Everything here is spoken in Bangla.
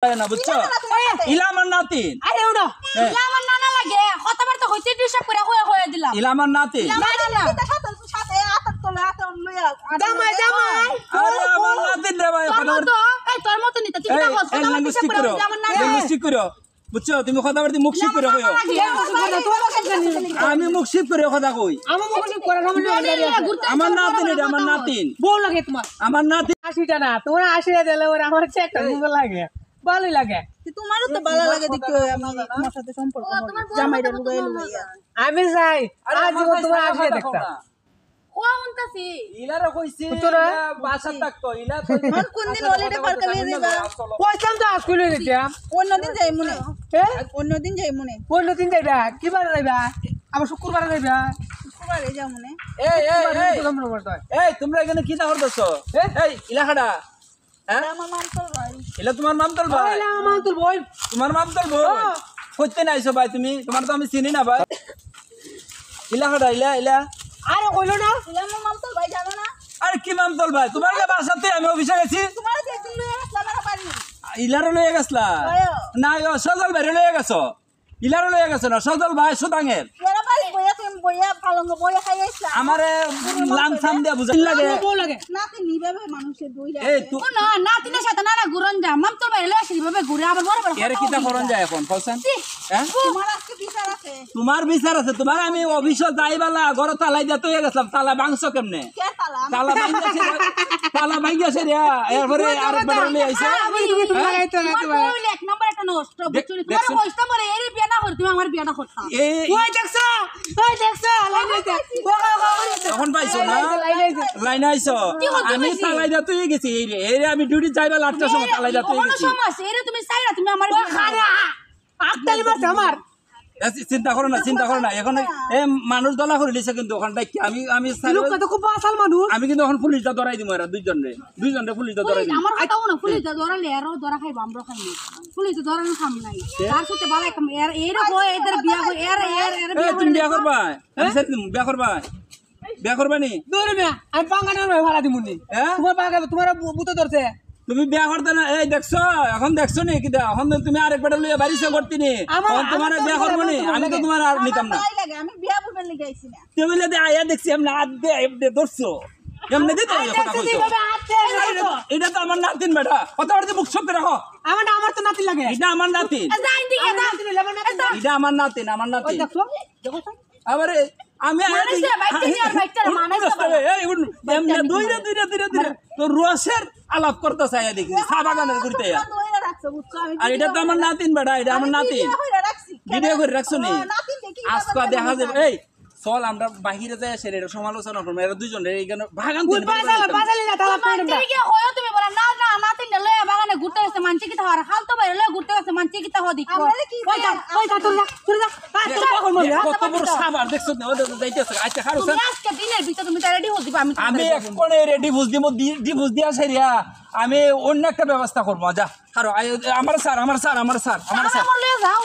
না বুঝছো ইলা আমার নাতিন আরে ওড়ো ইলা আমার নানা লাগে কতবার তো হইতে ডিস্টার্ব করে হয়ে দিলাম ইলা আমার নাতিন সাথে আতর তোলে আতর লইয়া জামাই আরে আমার নাতিন রে ভাই তোর মতো এই তোর মতো নিতে তুই না বলছ লিঙ্গুইস্টিক করো লিঙ্গুইস্টিক করো বুঝছো তুমি কথা বলতে মুখ শিব করে কইও আমি মুখ শিব করে কথা কই আমার মুখ শিব করে আমার নাতিন এটা আমার নাতিন বউ লাগে তোমার আমার নাতিন 80টা না তোমরা 80টা দিলে ওর আমার হচ্ছে একটা গুগল লাগে ভালোই লাগে তোমারও তো ভালো লাগে দেখো আমি তোমার সাথে সম্পর্ক জামাইটা লুগাই লুগাইয়া আমি চাই আজ তোমার 80টা দেখতা ও উনতাছি ইলারে কইছি তোরা বাসা থাকতো ইলা কোন দিন হলিডে পার্কে নিয়ে যাবা কইতাম তো স্কুলে দিতাম অন্যদিন যাই মনে হ্যাঁ অন্যদিন যাই মনে কোন দিন যাইবা কি বার যাইবা আবার শুক্রবার যাইবা শুক্রবারে যাও মনে এই এই এই তোমরা বলতো এই তোমরা এখানে কি দাও করতেছো এই ইলাখাডা হ্যাঁ আমার মামতল ভাই ইলা তোমার মামতল ভাই আমার তোর বই তোমার মামতল ভাই কইতে নাইছো ভাই তুমি তোমার তো আমি চিনি না ভাই ইলাখাডা ইলা ইলা আরে কইলো না আমার মামতল ভাই জানো না আরে কি মামতল ভাই তোমার বাসাতে আমি অফিসে গেছি তোমার যে দিন লয়ে আসলাম না পারি ইলারে লয়ে গেছলা না সজল ভাই লয়ে গেছো ইলারে লয়ে গেছো না সজল ভাই সুদাঙের এরা পারি বইয়া তুমি বইয়া পালঙ্গ বইয়া খাই আসলা আমারে লামসাম দিয়া বুঝাই লাগে বউ লাগে নাতি নিবে মানুষের দুই এই তুই না নাতিনের সাথে নানা ঘুরন যা মাম তোর বাইরে আসি ভাবে ঘুরে আবার বড় বড় এর কিটা করন যায় এখন বলছেন হ্যাঁ তোমার আজকে বিচার আছে তোমার বিচার আছে তোমার আমি অফিসে যাইবালা ঘর তালাই দিতে হয়ে গেছিলাম তালা ভাঙছো কেমনে কে তালা তালা ভাঙিয়েছে রে এরপরে আরেকবার লই আইছে তুমি লাগাইতো না তোমার এক নম্বর একটা নষ্ট বুঝলি তোমার কইতা মরে এর বিয়া না করতে আমার বিয়াটা করতাম এই ওই দেখছো লাইনাইতে এখন পাইছো না লাইন আইছো আমি তালাই দিতে হয়ে গেছি এই রে আমি ডিউটি যাইবালা 8টার সময় তালাই দিতে হয়ে কোনো গেছি সমস্যা এর তুমি চাইরা তুমি আমার আকতালি মারছে আমার চিন্তা করো না এখন এই মানুষ দলা করে দিছে কিন্তু ওখানটাই আমি লোকটা তো খুব বাসাল মানুষ আমি কিন্তু এখন পুলিশটা ধরাই দিব এরা দুইজনে পুলিশটা ধরাই দিব আমার কথা না পুলিশ ধরালে এরও ধরা খাইব আমরা খাই না পুলিশ ধরানো খাম নাই তার সাথে বালাই খাম এর হয় এদের বিয়া হয় এর এই তুমি বিয়া করবা আমি সেদিন বিয়া করবা নি দূরে মিয়া আমি পাঙ্গানোর ভাড়া দিমুনি হ্যাঁ তোমার পাঙ্গা তোমার বুতো ধরছে তুমি বিয়া করতে না এই দেখছো এখন দেখছো নি কি এখন তুমি আরেকবার লইয়া বাড়িছে করতে নি এখন তোমার বিয়া করবো নি আমি তো তোমার আর নিতাম না তাই লাগে আমি বিয়া বলতে লিখে আইছি না তুমি যদি আয়া দেখছি এমনি হাত দিয়ে এমনি ধরছো এমনি দিতে কথা কইছো এটা তো আমার নাতিন বেটা কথা বলতে মুখ চুপ রাখো আমার তো নাতি লাগে এটা আমার নাতিন যাই দিকে না এটা আমার নাতিন দেখছো দেখো আবার আমি মানুষে বাইতে নিয়ে আর বাইতে মানুষ দুইটা তো রসের আলাপ করতে চাই দেখি চা বাগানের ঘুরতে দইরা রাখছো বুঝছো আমি আর এটা তো আমার নাতিন বেটা এটা আমার নাতিন কইরা রাখছি ভিডিও করে রাখছো নি নাতি দেখি আজকে দেখা যাবে এই চল আমরা বাহিরে যাই আসে এটা সমালোচনা করবো এরা দুইজন এইখানে ভাগান বাজালি না তালা পেড়ে মানতে গিয়ে হয় তুমি বলা না না নাতিন লয়ে বাগানে ঘুরতে গেছে মানছি কি তাহার হাল তো বাইরে লয়ে ঘুরতে গেছে মানছি কি তাহ দিক আমরা কি কই যা তোর যা কত বড় সাবার দেখছো না ওদের যাইতেছে আচ্ছা খারো তুমি আজকে দিনের ভিতর তুমি রেডি হয়ে দিবা আমি এখন রেডি বুঝ দিব ডিভোর্স দিয়া সেরিয়া আমি অন্য একটা ব্যবস্থা করবো যা খারো আমার স্যার আমার লয়ে যাও